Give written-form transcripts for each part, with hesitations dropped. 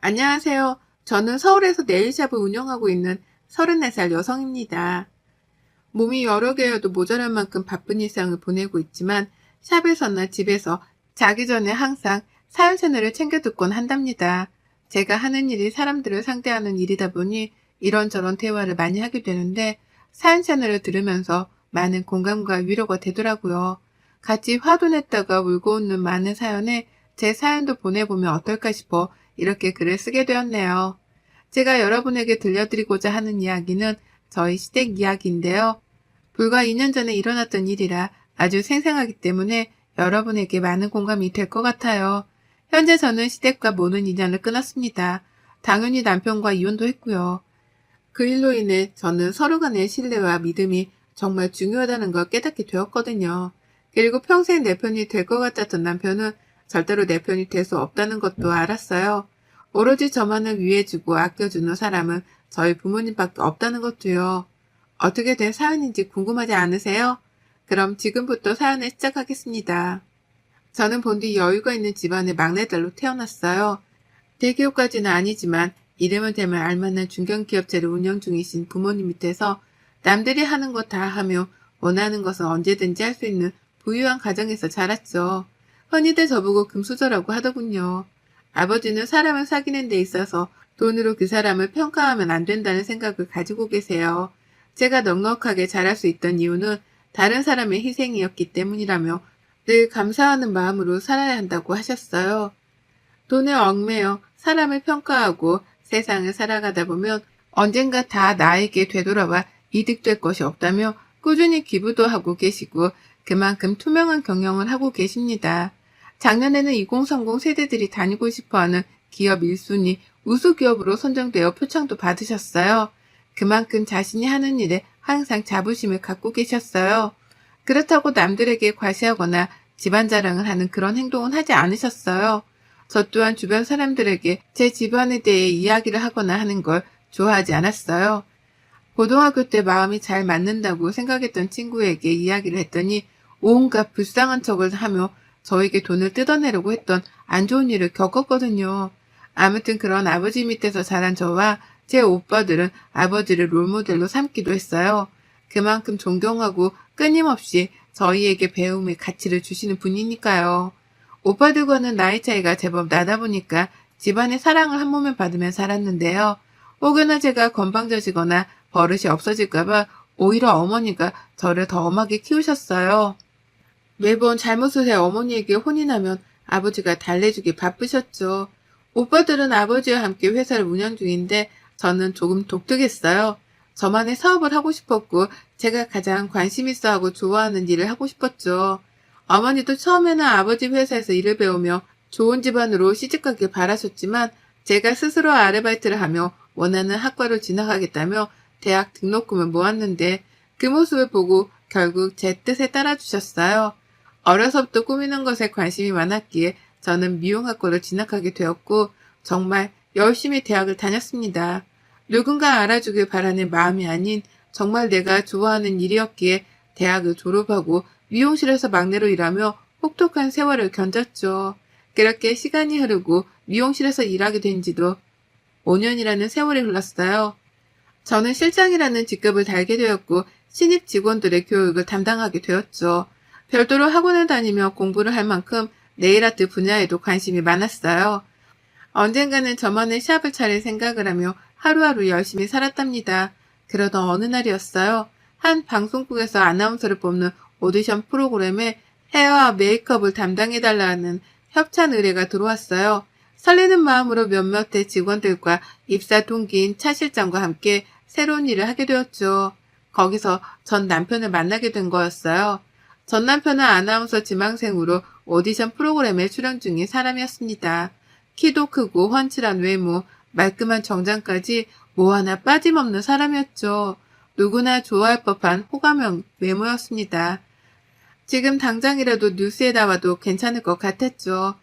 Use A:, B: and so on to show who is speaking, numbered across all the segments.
A: 안녕하세요. 저는 서울에서 네일샵을 운영하고 있는 34살 여성입니다. 몸이 여러 개여도 모자랄 만큼 바쁜 일상을 보내고 있지만 샵에서나 집에서 자기 전에 항상 사연 채널을 챙겨 듣곤 한답니다. 제가 하는 일이 사람들을 상대하는 일이다 보니 이런저런 대화를 많이 하게 되는데 사연 채널을 들으면서 많은 공감과 위로가 되더라고요. 같이 화도 냈다가 울고 웃는 많은 사연에 제 사연도 보내보면 어떨까 싶어 이렇게 글을 쓰게 되었네요. 제가 여러분에게 들려드리고자 하는 이야기는 저희 시댁 이야기인데요. 불과 2년 전에 일어났던 일이라 아주 생생하기 때문에 여러분에게 많은 공감이 될 것 같아요. 현재 저는 시댁과 모든 인연을 끊었습니다. 당연히 남편과 이혼도 했고요. 그 일로 인해 저는 서로 간의 신뢰와 믿음이 정말 중요하다는 걸 깨닫게 되었거든요. 그리고 평생 내 편이 될 것 같았던 남편은 절대로 내 편이 될 수 없다는 것도 알았어요. 오로지 저만을 위해주고 아껴주는 사람은 저희 부모님밖에 없다는 것도요. 어떻게 된 사연인지 궁금하지 않으세요? 그럼 지금부터 사연을 시작하겠습니다. 저는 본디 여유가 있는 집안의 막내딸로 태어났어요. 대기업까지는 아니지만 이름을 대면 알만한 중견기업체를 운영 중이신 부모님 밑에서 남들이 하는 거 다 하며 원하는 것은 언제든지 할 수 있는 부유한 가정에서 자랐죠. 흔히들 저보고 금수저라고 하더군요. 아버지는 사람을 사귀는 데 있어서 돈으로 그 사람을 평가하면 안 된다는 생각을 가지고 계세요. 제가 넉넉하게 자랄 수 있던 이유는 다른 사람의 희생이었기 때문이라며 늘 감사하는 마음으로 살아야 한다고 하셨어요. 돈에 얽매여 사람을 평가하고 세상을 살아가다 보면 언젠가 다 나에게 되돌아와 이득될 것이 없다며 꾸준히 기부도 하고 계시고 그만큼 투명한 경영을 하고 계십니다. 작년에는 2030 세대들이 다니고 싶어하는 기업 1순위 우수기업으로 선정되어 표창도 받으셨어요. 그만큼 자신이 하는 일에 항상 자부심을 갖고 계셨어요. 그렇다고 남들에게 과시하거나 집안 자랑을 하는 그런 행동은 하지 않으셨어요. 저 또한 주변 사람들에게 제 집안에 대해 이야기를 하거나 하는 걸 좋아하지 않았어요. 고등학교 때 마음이 잘 맞는다고 생각했던 친구에게 이야기를 했더니 온갖 불쌍한 척을 하며 저에게 돈을 뜯어내려고 했던 안 좋은 일을 겪었거든요. 아무튼 그런 아버지 밑에서 자란 저와 제 오빠들은 아버지를 롤모델로 삼기도 했어요. 그만큼 존경하고 끊임없이 저희에게 배움의 가치를 주시는 분이니까요. 오빠들과는 나이 차이가 제법 나다 보니까 집안의 사랑을 한 몸에 받으며 살았는데요. 혹여나 제가 건방져지거나 버릇이 없어질까봐 오히려 어머니가 저를 더 엄하게 키우셨어요. 매번 잘못을 해 어머니에게 혼이 나면 아버지가 달래주기 바쁘셨죠. 오빠들은 아버지와 함께 회사를 운영 중인데 저는 조금 독특했어요. 저만의 사업을 하고 싶었고 제가 가장 관심 있어 하고 좋아하는 일을 하고 싶었죠. 어머니도 처음에는 아버지 회사에서 일을 배우며 좋은 집안으로 시집가길 바라셨지만 제가 스스로 아르바이트를 하며 원하는 학과로 진학하겠다며 대학 등록금을 모았는데 그 모습을 보고 결국 제 뜻에 따라주셨어요. 어려서부터 꾸미는 것에 관심이 많았기에 저는 미용학과로 진학하게 되었고 정말 열심히 대학을 다녔습니다. 누군가 알아주길 바라는 마음이 아닌 정말 내가 좋아하는 일이었기에 대학을 졸업하고 미용실에서 막내로 일하며 혹독한 세월을 견뎠죠. 그렇게 시간이 흐르고 미용실에서 일하게 된 지도 5년이라는 세월이 흘렀어요. 저는 실장이라는 직급을 달게 되었고 신입 직원들의 교육을 담당하게 되었죠. 별도로 학원을 다니며 공부를 할 만큼 네일아트 분야에도 관심이 많았어요. 언젠가는 저만의 샵을 차릴 생각을 하며 하루하루 열심히 살았답니다. 그러던 어느 날이었어요. 한 방송국에서 아나운서를 뽑는 오디션 프로그램에 헤어와 메이크업을 담당해달라는 협찬 의뢰가 들어왔어요. 설레는 마음으로 몇몇의 직원들과 입사 동기인 차 실장과 함께 새로운 일을 하게 되었죠. 거기서 전 남편을 만나게 된 거였어요. 전 남편은 아나운서 지망생으로 오디션 프로그램에 출연 중인 사람이었습니다. 키도 크고 훤칠한 외모, 말끔한 정장까지 뭐 하나 빠짐없는 사람이었죠. 누구나 좋아할 법한 호감형 외모였습니다. 지금 당장이라도 뉴스에 나와도 괜찮을 것 같았죠.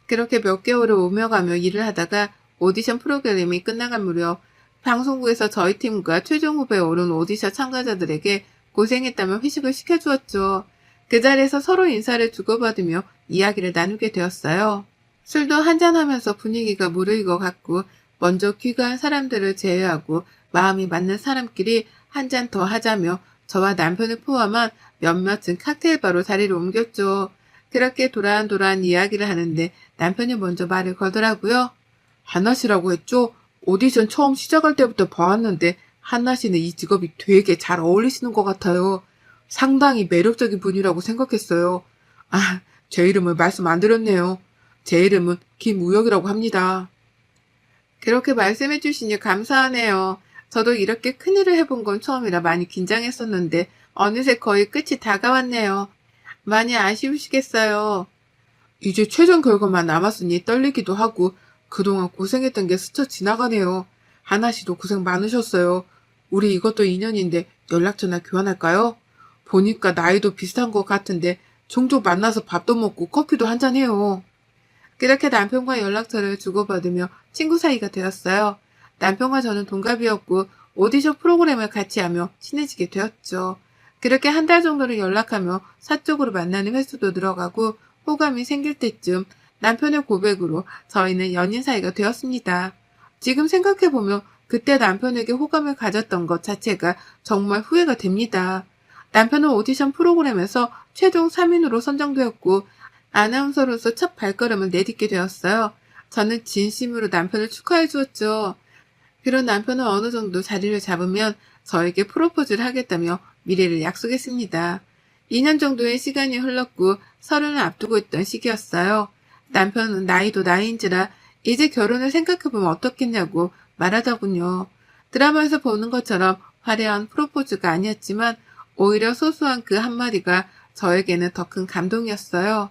A: 그렇게 몇 개월을 오며 가며 일을 하다가 오디션 프로그램이 끝나갈 무렵 방송국에서 저희 팀과 최종 후보에 오른 오디션 참가자들에게 고생했다며 회식을 시켜주었죠. 그 자리에서 서로 인사를 주고받으며 이야기를 나누게 되었어요. 술도 한잔하면서 분위기가 무르익어 갔고 먼저 귀가한 사람들을 제외하고 마음이 맞는 사람끼리 한 잔 더 하자며 저와 남편을 포함한 몇몇은 칵테일바로 자리를 옮겼죠. 그렇게 도란도란 이야기를 하는데 남편이 먼저 말을 걸더라고요. 한나 씨라고 했죠? 오디션 처음 시작할 때부터 봐왔는데 한나 씨는 이 직업이 되게 잘 어울리시는 것 같아요. 상당히 매력적인 분이라고 생각했어요. 아, 제 이름을 말씀 안 드렸네요. 제 이름은 김우혁이라고 합니다. 그렇게 말씀해 주시니 감사하네요. 저도 이렇게 큰일을 해본 건 처음이라 많이 긴장했었는데 어느새 거의 끝이 다가왔네요. 많이 아쉬우시겠어요. 이제 최종 결과만 남았으니 떨리기도 하고 그동안 고생했던 게 스쳐 지나가네요. 하나 씨도 고생 많으셨어요. 우리 이것도 인연인데 연락처나 교환할까요? 보니까 나이도 비슷한 것 같은데 종종 만나서 밥도 먹고 커피도 한잔해요. 그렇게 남편과 연락처를 주고받으며 친구 사이가 되었어요. 남편과 저는 동갑이었고 오디션 프로그램을 같이 하며 친해지게 되었죠. 그렇게 한 달 정도를 연락하며 사적으로 만나는 횟수도 늘어가고 호감이 생길 때쯤 남편의 고백으로 저희는 연인 사이가 되었습니다. 지금 생각해보면 그때 남편에게 호감을 가졌던 것 자체가 정말 후회가 됩니다. 남편은 오디션 프로그램에서 최종 3인으로 선정되었고 아나운서로서 첫 발걸음을 내딛게 되었어요. 저는 진심으로 남편을 축하해 주었죠. 그런 남편은 어느 정도 자리를 잡으면 저에게 프로포즈를 하겠다며 미래를 약속했습니다. 2년 정도의 시간이 흘렀고 30을 앞두고 있던 시기였어요. 남편은 나이도 나이인지라 이제 결혼을 생각해보면 어떻겠냐고 말하더군요. 드라마에서 보는 것처럼 화려한 프로포즈가 아니었지만 오히려 소소한 그 한마디가 저에게는 더 큰 감동이었어요.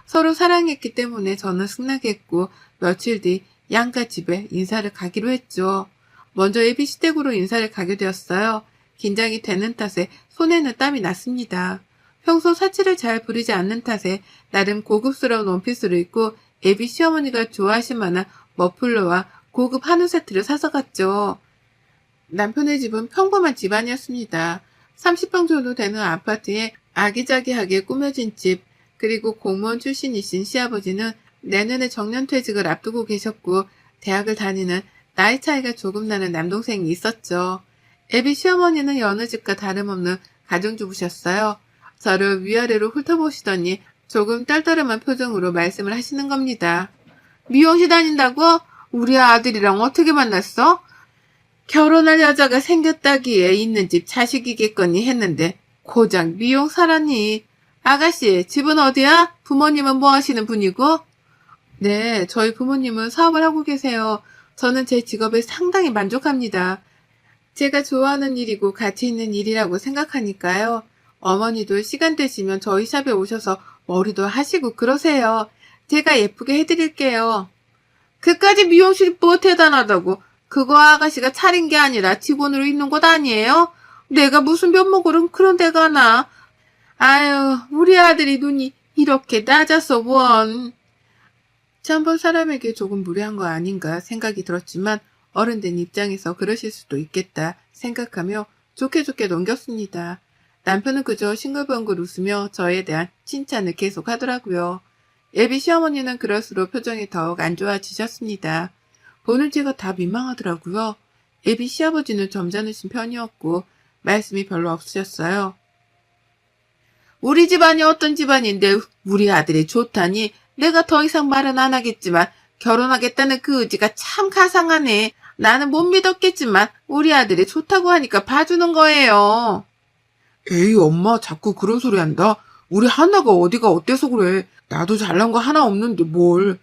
A: 서로 사랑했기 때문에 저는 승낙 했고 며칠 뒤 양가 집에 인사를 가기로 했죠. 먼저 ABC 댁으로 인사를 가게 되었어요. 긴장이 되는 탓에 손에는 땀이 났습니다. 평소 사치를 잘 부리지 않는 탓에 나름 고급스러운 원피스를 입고 애비 시어머니가 좋아하실 만한 머플러와 고급 한우 세트를 사서 갔죠. 남편의 집은 평범한 집안이었습니다. 30평 정도 되는 아파트에 아기자기하게 꾸며진 집, 그리고 공무원 출신이신 시아버지는 내년에 정년퇴직을 앞두고 계셨고 대학을 다니는 나이 차이가 조금 나는 남동생이 있었죠. 애비 시어머니는 여느 집과 다름없는 가정주부셨어요. 저를 위아래로 훑어보시더니 조금 떨떠름한 표정으로 말씀을 하시는 겁니다. 미용실 다닌다고? 우리 아들이랑 어떻게 만났어? 결혼할 여자가 생겼다기에 있는 집 자식이겠거니 했는데 고작 미용사라니. 아가씨, 집은 어디야? 부모님은 뭐 하시는 분이고? 네, 저희 부모님은 사업을 하고 계세요. 저는 제 직업에 상당히 만족합니다. 제가 좋아하는 일이고 가치 있는 일이라고 생각하니까요. 어머니도 시간 되시면 저희 샵에 오셔서 머리도 하시고 그러세요. 제가 예쁘게 해드릴게요. 그까지 미용실이 뭐 대단하다고. 그거 아가씨가 차린 게 아니라 직원으로 있는 곳 아니에요? 내가 무슨 면목으로 그런 데 가나. 아유, 우리 아들이 눈이 이렇게 낮아서 원. 처음 본 사람에게 조금 무례한 거 아닌가 생각이 들었지만 어른된 입장에서 그러실 수도 있겠다 생각하며 좋게 좋게 넘겼습니다. 남편은 그저 싱글벙글 웃으며 저에 대한 칭찬을 계속 하더라고요. 예비 시어머니는 그럴수록 표정이 더욱 안 좋아지셨습니다. 보는 제가 다 민망하더라고요. 예비 시아버지는 점잖으신 편이었고 말씀이 별로 없으셨어요. 우리 집안이 어떤 집안인데 우리 아들이 좋다니. 내가 더 이상 말은 안 하겠지만 결혼하겠다는 그 의지가 참 가상하네. 나는 못 믿었겠지만 우리 아들이 좋다고 하니까 봐주는 거예요. 에이, 엄마 자꾸 그런 소리 한다. 우리 하나가 어디가 어때서 그래. 나도 잘난 거 하나 없는데 뭘.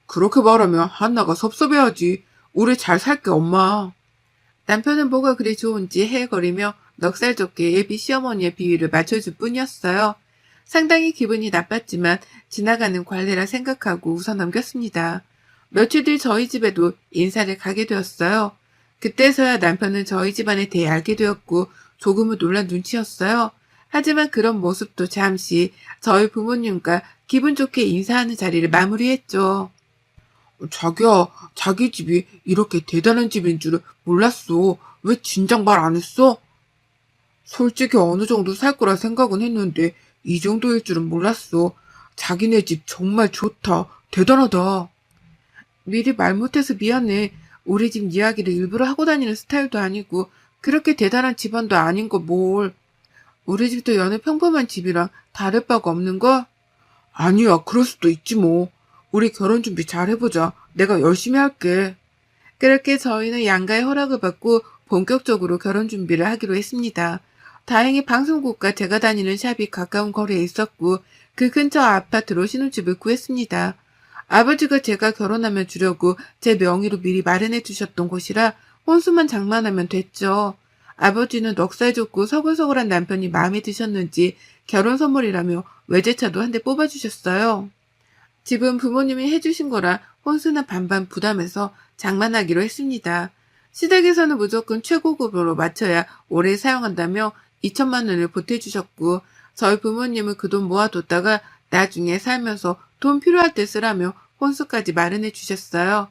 A: 그렇게 말하면 한나가 섭섭해하지. 우리 잘 살게, 엄마. 남편은 뭐가 그리 좋은지 헤헤거리며 넉살 좋게 예비 시어머니의 비위를 맞춰줄 뿐이었어요. 상당히 기분이 나빴지만 지나가는 관례라 생각하고 웃어 넘겼습니다. 며칠 뒤 저희 집에도 인사를 가게 되었어요. 그때서야 남편은 저희 집안에 대해 알게 되었고 조금은 놀란 눈치였어요. 하지만 그런 모습도 잠시 저희 부모님과 기분 좋게 인사하는 자리를 마무리했죠. 자기야, 자기 집이 이렇게 대단한 집인 줄은 몰랐어. 왜 진작 말 안 했어? 솔직히 어느 정도 살 거라 생각은 했는데 이 정도일 줄은 몰랐어. 자기네 집 정말 좋다. 대단하다. 미리 말 못해서 미안해. 우리 집 이야기를 일부러 하고 다니는 스타일도 아니고 그렇게 대단한 집안도 아닌 거 뭘. 우리 집도 여느 평범한 집이랑 다를 바가 없는 거? 아니야, 그럴 수도 있지 뭐. 우리 결혼 준비 잘 해보자. 내가 열심히 할게. 그렇게 저희는 양가의 허락을 받고 본격적으로 결혼 준비를 하기로 했습니다. 다행히 방송국과 제가 다니는 샵이 가까운 거리에 있었고 그 근처 아파트로 신혼집을 구했습니다. 아버지가 제가 결혼하면 주려고 제 명의로 미리 마련해 주셨던 곳이라 혼수만 장만하면 됐죠. 아버지는 넉살 좋고 서글서글한 남편이 마음에 드셨는지 결혼 선물이라며 외제차도 한 대 뽑아주셨어요. 집은 부모님이 해주신 거라 혼수는 반반 부담해서 장만하기로 했습니다. 시댁에서는 무조건 최고급으로 맞춰야 오래 사용한다며 2천만 원을 보태주셨고 저희 부모님은 그 돈 모아뒀다가 나중에 살면서 돈 필요할 때 쓰라며 혼수까지 마련해 주셨어요.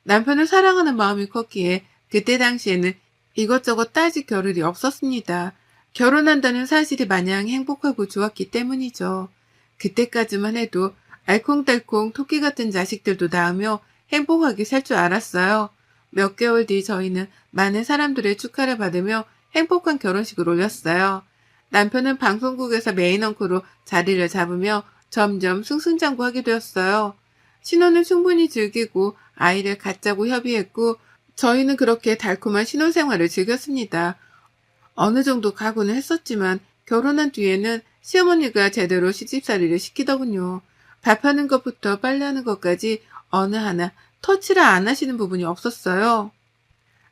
A: 남편을 사랑하는 마음이 컸기에 그때 당시에는 이것저것 따질 겨를이 없었습니다. 결혼한다는 사실이 마냥 행복하고 좋았기 때문이죠. 그때까지만 해도 알콩달콩 토끼 같은 자식들도 낳으며 행복하게 살 줄 알았어요. 몇 개월 뒤 저희는 많은 사람들의 축하를 받으며 행복한 결혼식을 올렸어요. 남편은 방송국에서 메인 앵커로 자리를 잡으며 점점 승승장구하게 되었어요. 신혼을 충분히 즐기고 아이를 갖자고 협의했고 저희는 그렇게 달콤한 신혼생활을 즐겼습니다. 어느 정도 각오는 했었지만 결혼한 뒤에는 시어머니가 제대로 시집살이를 시키더군요. 밥하는 것부터 빨래하는 것까지 어느 하나 터치를 안 하시는 부분이 없었어요.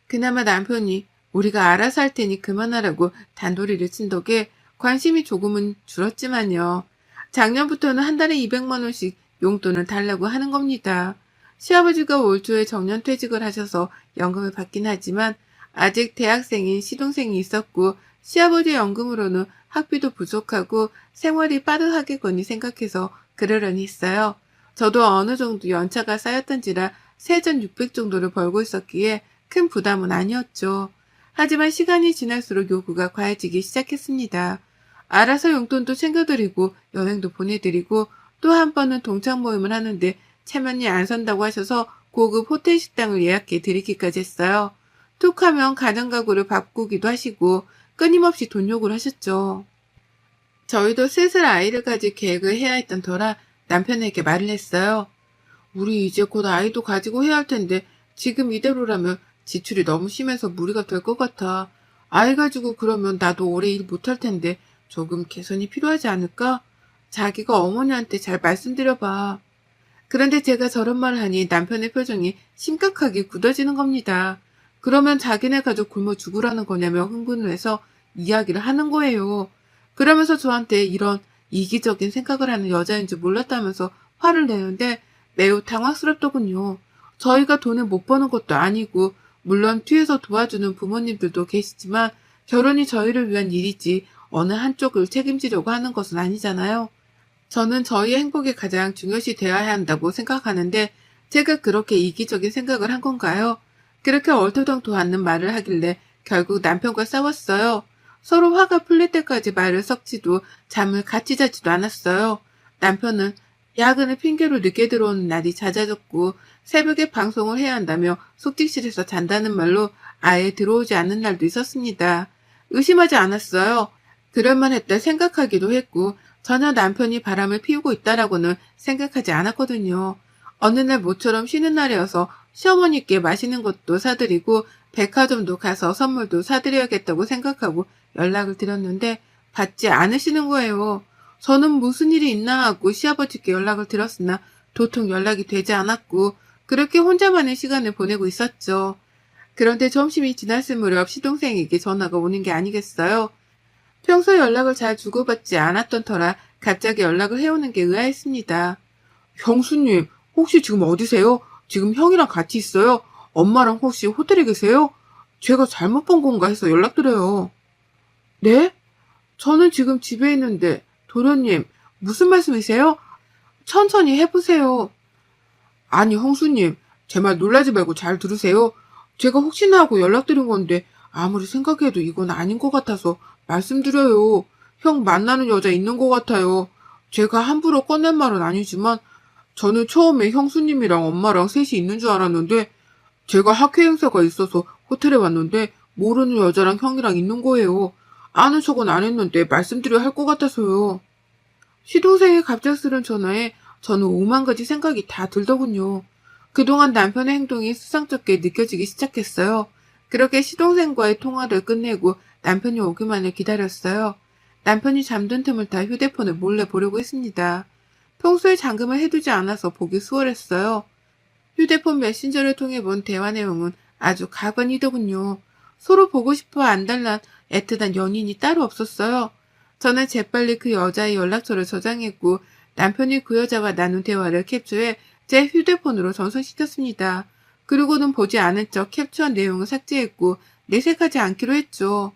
A: 그나마 남편이 우리가 알아서 할 테니 그만하라고 단도리를 친 덕에 관심이 조금은 줄었지만요. 작년부터는 한 달에 200만 원씩 용돈을 달라고 하는 겁니다. 시아버지가 올 초에 정년퇴직을 하셔서 연금을 받긴 하지만 아직 대학생인 시동생이 있었고 시아버지 연금으로는 학비도 부족하고 생활이 빠듯하겠거니 생각해서 그러려니 했어요. 저도 어느 정도 연차가 쌓였던지라 세전 600 정도를 벌고 있었기에 큰 부담은 아니었죠. 하지만 시간이 지날수록 요구가 과해지기 시작했습니다. 알아서 용돈도 챙겨드리고 여행도 보내드리고 또 한 번은 동창 모임을 하는데 체면이 안 선다고 하셔서 고급 호텔 식당을 예약해 드리기까지 했어요. 툭 하면 가정가구를 바꾸기도 하시고 끊임없이 돈 요구를 하셨죠. 저희도 슬슬 아이를 가질 계획을 해야 했던 터라 남편에게 말을 했어요. 우리 이제 곧 아이도 가지고 해야 할 텐데 지금 이대로라면 지출이 너무 심해서 무리가 될 것 같아. 아이 가지고 그러면 나도 오래 일 못할 텐데 조금 개선이 필요하지 않을까? 자기가 어머니한테 잘 말씀드려봐. 그런데 제가 저런 말을 하니 남편의 표정이 심각하게 굳어지는 겁니다. 그러면 자기네 가족 굶어 죽으라는 거냐며 흥분을 해서 이야기를 하는 거예요. 그러면서 저한테 이런 이기적인 생각을 하는 여자인 줄 몰랐다면서 화를 내는데 매우 당황스럽더군요. 저희가 돈을 못 버는 것도 아니고 물론 뒤에서 도와주는 부모님들도 계시지만 결혼이 저희를 위한 일이지 어느 한쪽을 책임지려고 하는 것은 아니잖아요. 저는 저희의 행복이 가장 중요시 되어야 한다고 생각하는데 제가 그렇게 이기적인 생각을 한 건가요? 그렇게 얼토당토 않는 말을 하길래 결국 남편과 싸웠어요. 서로 화가 풀릴 때까지 말을 섞지도 잠을 같이 자지도 않았어요. 남편은 야근을 핑계로 늦게 들어오는 날이 잦아졌고 새벽에 방송을 해야 한다며 숙직실에서 잔다는 말로 아예 들어오지 않는 날도 있었습니다. 의심하지 않았어요. 그럴만 했다 생각하기도 했고 전혀 남편이 바람을 피우고 있다라고는 생각하지 않았거든요. 어느 날 모처럼 쉬는 날이어서 시어머니께 맛있는 것도 사드리고 백화점도 가서 선물도 사드려야겠다고 생각하고 연락을 드렸는데 받지 않으시는 거예요. 저는 무슨 일이 있나 하고 시아버지께 연락을 드렸으나 도통 연락이 되지 않았고 그렇게 혼자만의 시간을 보내고 있었죠. 그런데 점심이 지났을 무렵 시동생에게 전화가 오는 게 아니겠어요. 평소 연락을 잘 주고받지 않았던 터라 갑자기 연락을 해오는 게 의아했습니다. 형수님, 혹시 지금 어디세요? 지금 형이랑 같이 있어요? 엄마랑 혹시 호텔에 계세요? 제가 잘못 본 건가 해서 연락드려요. 네? 저는 지금 집에 있는데 도련님 무슨 말씀이세요? 천천히 해보세요. 아니 형수님 제 말 놀라지 말고 잘 들으세요. 제가 혹시나 하고 연락드린 건데 아무리 생각해도 이건 아닌 것 같아서 말씀드려요. 형 만나는 여자 있는 것 같아요. 제가 함부로 꺼낸 말은 아니지만 저는 처음에 형수님이랑 엄마랑 셋이 있는 줄 알았는데 제가 학회 행사가 있어서 호텔에 왔는데 모르는 여자랑 형이랑 있는 거예요. 아는 척은 안 했는데 말씀드려야 할 것 같아서요. 시동생의 갑작스런 전화에 저는 오만 가지 생각이 다 들더군요. 그동안 남편의 행동이 수상쩍게 느껴지기 시작했어요. 그렇게 시동생과의 통화를 끝내고 남편이 오기만을 기다렸어요. 남편이 잠든 틈을 타 휴대폰을 몰래 보려고 했습니다. 평소에 잠금을 해두지 않아서 보기 수월했어요. 휴대폰 메신저를 통해 본 대화 내용은 아주 가관이더군요. 서로 보고 싶어 안달난 애틋한 연인이 따로 없었어요. 저는 재빨리 그 여자의 연락처를 저장했고 남편이 그 여자와 나눈 대화를 캡처해 제 휴대폰으로 전송시켰습니다. 그리고는 보지 않은 척 캡처한 내용을 삭제했고 내색하지 않기로 했죠.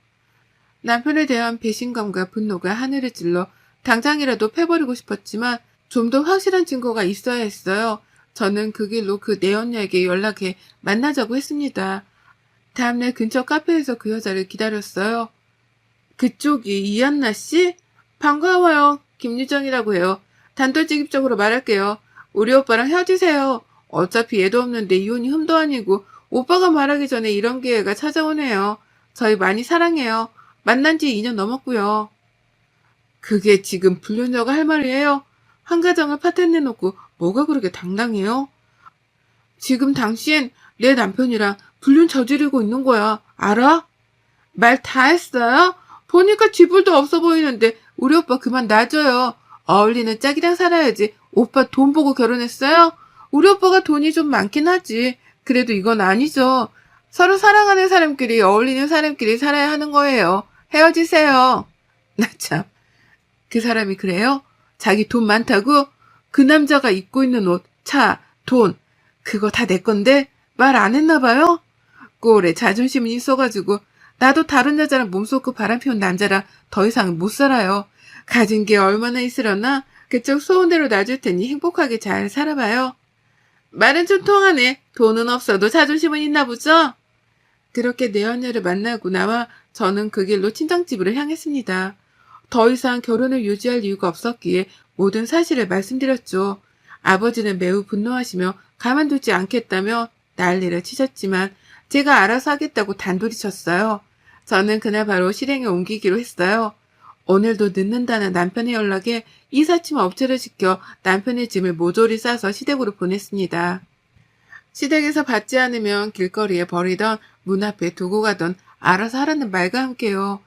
A: 남편에 대한 배신감과 분노가 하늘을 찔러 당장이라도 패버리고 싶었지만 좀 더 확실한 증거가 있어야 했어요. 저는 그 길로 그 내연녀에게 연락해 만나자고 했습니다. 다음날 근처 카페에서 그 여자를 기다렸어요. 그쪽이 이한나 씨? 반가워요. 김유정이라고 해요. 단도직입적으로 말할게요. 우리 오빠랑 헤어지세요. 어차피 애도 없는데 이혼이 흠도 아니고 오빠가 말하기 전에 이런 기회가 찾아오네요. 저희 많이 사랑해요. 만난 지 2년 넘었고요. 그게 지금 불륜녀가 할 말이에요? 한 가정을 파탄내놓고 뭐가 그렇게 당당해요? 지금 당시엔 내 남편이랑 불륜 저지르고 있는 거야. 알아? 말 다 했어요? 보니까 쥐뿔도 없어 보이는데 우리 오빠 그만 놔줘요. 어울리는 짝이랑 살아야지. 오빠 돈 보고 결혼했어요? 우리 오빠가 돈이 좀 많긴 하지. 그래도 이건 아니죠. 서로 사랑하는 사람끼리 어울리는 사람끼리 살아야 하는 거예요. 헤어지세요. 나 참. 그 사람이 그래요? 자기 돈 많다고? 그 남자가 입고 있는 옷, 차, 돈 그거 다 내 건데 말 안 했나 봐요? 꼴에 자존심이 있어가지고 나도 다른 여자랑 몸쏟고 바람 피운 남자랑 더 이상 못 살아요. 가진 게 얼마나 있으려나? 그쪽 소원대로 놔줄 테니 행복하게 잘 살아봐요. 말은 좀 통하네. 돈은 없어도 자존심은 있나 보죠? 그렇게 내연녀를 만나고 나와 저는 그 길로 친정집으로 향했습니다. 더 이상 결혼을 유지할 이유가 없었기에 모든 사실을 말씀드렸죠. 아버지는 매우 분노하시며 가만두지 않겠다며 난리를 치셨지만 제가 알아서 하겠다고 단돌이 쳤어요. 저는 그날 바로 실행에 옮기기로 했어요. 오늘도 늦는다는 남편의 연락에 이삿짐 업체를 시켜 남편의 짐을 모조리 싸서 시댁으로 보냈습니다. 시댁에서 받지 않으면 길거리에 버리던 문 앞에 두고 가던 알아서 하라는 말과 함께요.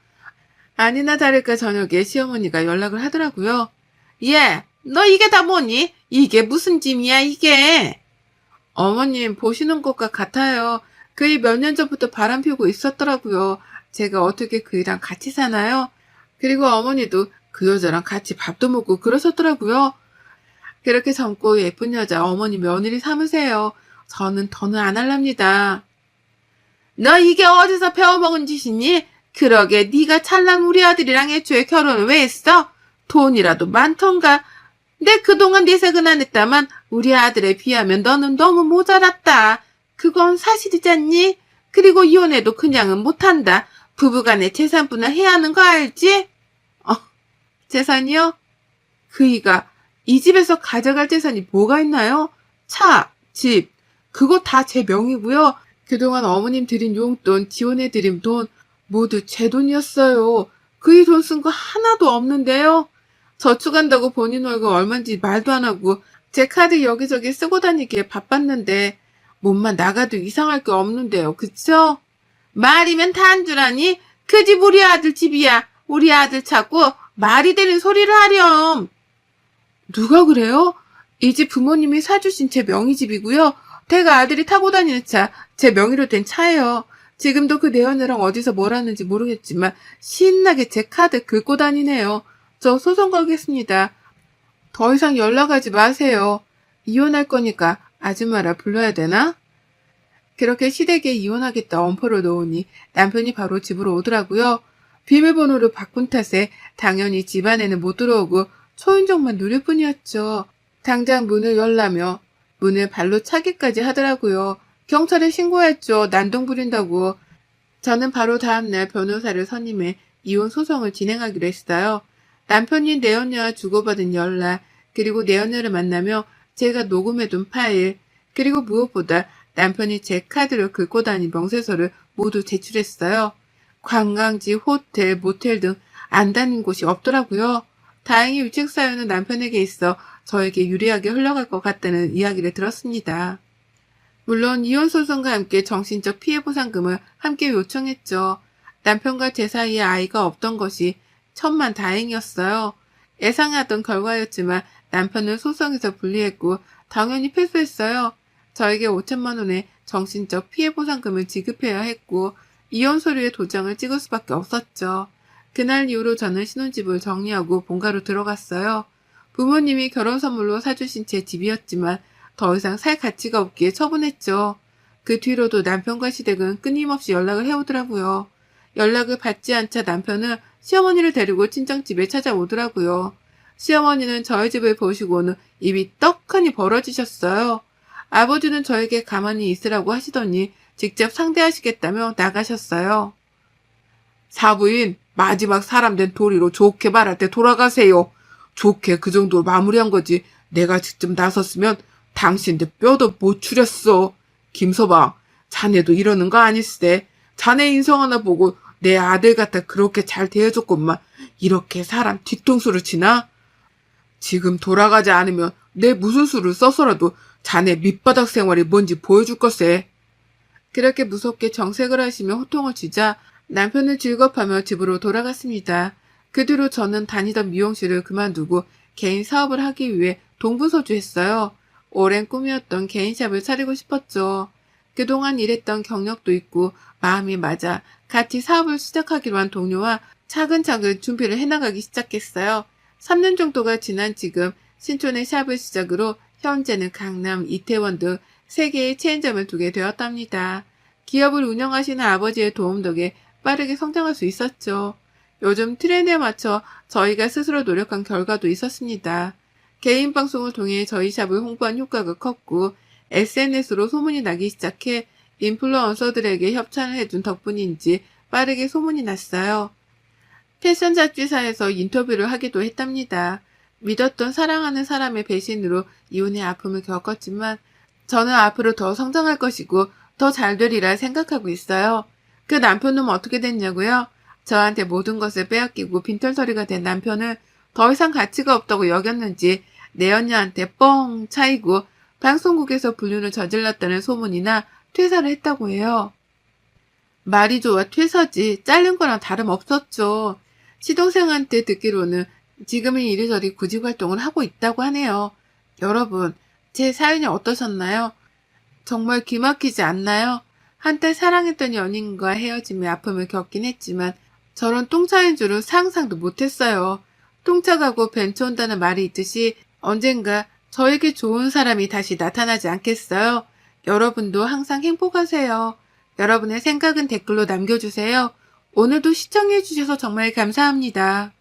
A: 아니나 다를까 저녁에 시어머니가 연락을 하더라고요. 얘, 너 이게 다 뭐니? 이게 무슨 짐이야 이게? 어머님 보시는 것과 같아요. 그이 몇 년 전부터 바람 피우고 있었더라고요. 제가 어떻게 그이랑 같이 사나요? 그리고 어머니도 그 여자랑 같이 밥도 먹고 그러셨더라고요. 그렇게 젊고 예쁜 여자 어머니 며느리 삼으세요. 저는 더는 안 할랍니다. 너 이게 어디서 배워먹은 짓이니? 그러게 네가 찰랑 우리 아들이랑 애초에 결혼을 왜 했어? 돈이라도 많던가. 내 그동안 내색은 안 했다만 우리 아들에 비하면 너는 너무 모자랐다. 그건 사실이잖니? 그리고 이혼해도 그냥은 못한다. 부부간에 재산분할 해야 하는 거 알지? 재산이요? 그이가 이 집에서 가져갈 재산이 뭐가 있나요? 차, 집, 그거 다 제 명이고요. 그동안 어머님 드린 용돈, 지원해드린 돈 모두 제 돈이었어요. 그이 돈 쓴 거 하나도 없는데요. 저축한다고 본인 월급 얼마인지 말도 안 하고 제 카드 여기저기 쓰고 다니기에 바빴는데 몸만 나가도 이상할 게 없는데요. 그쵸? 말이면 다 한 줄 아니? 그 집 우리 아들 집이야. 우리 아들 찾고 말이 되는 소리를 하렴. 누가 그래요? 이 집 부모님이 사주신 제 명의집이고요. 제가 아들이 타고 다니는 차, 제 명의로 된 차예요. 지금도 그 내연녀랑 어디서 뭘 하는지 모르겠지만 신나게 제 카드 긁고 다니네요. 저 소송 걸겠습니다. 더 이상 연락하지 마세요. 이혼할 거니까 아줌마라 불러야 되나? 그렇게 시댁에 이혼하겠다 엄포를 놓으니 남편이 바로 집으로 오더라고요. 비밀번호를 바꾼 탓에 당연히 집안에는 못 들어오고 초인종만 누릴 뿐이었죠. 당장 문을 열라며 문을 발로 차기까지 하더라고요. 경찰에 신고했죠. 난동 부린다고. 저는 바로 다음날 변호사를 선임해 이혼 소송을 진행하기로 했어요. 남편이 내연녀와 주고받은 연락, 그리고 내연녀를 만나며 제가 녹음해둔 파일, 그리고 무엇보다 남편이 제 카드를 긁고 다닌 명세서를 모두 제출했어요. 관광지, 호텔, 모텔 등 안 다닌 곳이 없더라고요. 다행히 유책 사유는 남편에게 있어 저에게 유리하게 흘러갈 것 같다는 이야기를 들었습니다. 물론 이혼 소송과 함께 정신적 피해 보상금을 함께 요청했죠. 남편과 제 사이에 아이가 없던 것이 천만 다행이었어요. 예상하던 결과였지만 남편은 소송에서 불리했고 당연히 패소했어요. 저에게 5천만 원의 정신적 피해 보상금을 지급해야 했고 이혼 서류에 도장을 찍을 수밖에 없었죠. 그날 이후로 저는 신혼집을 정리하고 본가로 들어갔어요. 부모님이 결혼 선물로 사주신 제 집이었지만 더 이상 살 가치가 없기에 처분했죠. 그 뒤로도 남편과 시댁은 끊임없이 연락을 해오더라고요. 연락을 받지 않자 남편은 시어머니를 데리고 친정집에 찾아오더라고요. 시어머니는 저희 집을 보시고는 입이 떡하니 벌어지셨어요. 아버지는 저에게 가만히 있으라고 하시더니 직접 상대하시겠다며 나가셨어요. 사부인, 마지막 사람 된 도리로 좋게 말할 때 돌아가세요. 좋게 그 정도로 마무리한 거지. 내가 직접 나섰으면 당신들 뼈도 못 추렸어. 김서방, 자네도 이러는 거 아니시대. 자네 인성 하나 보고 내 아들 갖다 그렇게 잘 대해줬건만 이렇게 사람 뒤통수를 치나? 지금 돌아가지 않으면 내 무슨 수를 써서라도 자네 밑바닥 생활이 뭔지 보여줄 것세. 그렇게 무섭게 정색을 하시며 호통을 치자 남편은 즐겁하며 집으로 돌아갔습니다. 그 뒤로 저는 다니던 미용실을 그만두고 개인 사업을 하기 위해 동부서주했어요. 오랜 꿈이었던 개인샵을 차리고 싶었죠. 그동안 일했던 경력도 있고 마음이 맞아 같이 사업을 시작하기로 한 동료와 차근차근 준비를 해나가기 시작했어요. 3년 정도가 지난 지금 신촌의 샵을 시작으로 현재는 강남, 이태원 등 3개의 체인점을 두게 되었답니다. 기업을 운영하시는 아버지의 도움 덕에 빠르게 성장할 수 있었죠. 요즘 트렌드에 맞춰 저희가 스스로 노력한 결과도 있었습니다. 개인 방송을 통해 저희 샵을 홍보한 효과가 컸고 SNS로 소문이 나기 시작해 인플루언서들에게 협찬을 해준 덕분인지 빠르게 소문이 났어요. 패션 잡지사에서 인터뷰를 하기도 했답니다. 믿었던 사랑하는 사람의 배신으로 이혼의 아픔을 겪었지만 저는 앞으로 더 성장할 것이고 더 잘 되리라 생각하고 있어요. 그 남편은 어떻게 됐냐고요? 저한테 모든 것을 빼앗기고 빈털터리가 된 남편은 더 이상 가치가 없다고 여겼는지 내연녀한테 뻥 차이고 방송국에서 불륜을 저질렀다는 소문이나 퇴사를 했다고 해요. 말이 좋아 퇴사지 잘린 거랑 다름없었죠. 시동생한테 듣기로는 지금은 이리저리 구직 활동을 하고 있다고 하네요. 여러분, 제 사연이 어떠셨나요? 정말 기막히지 않나요? 한때 사랑했던 연인과 헤어짐의 아픔을 겪긴 했지만 저런 똥차인 줄은 상상도 못했어요. 똥차 가고 벤처 온다는 말이 있듯이 언젠가 저에게 좋은 사람이 다시 나타나지 않겠어요? 여러분도 항상 행복하세요. 여러분의 생각은 댓글로 남겨주세요. 오늘도 시청해주셔서 정말 감사합니다.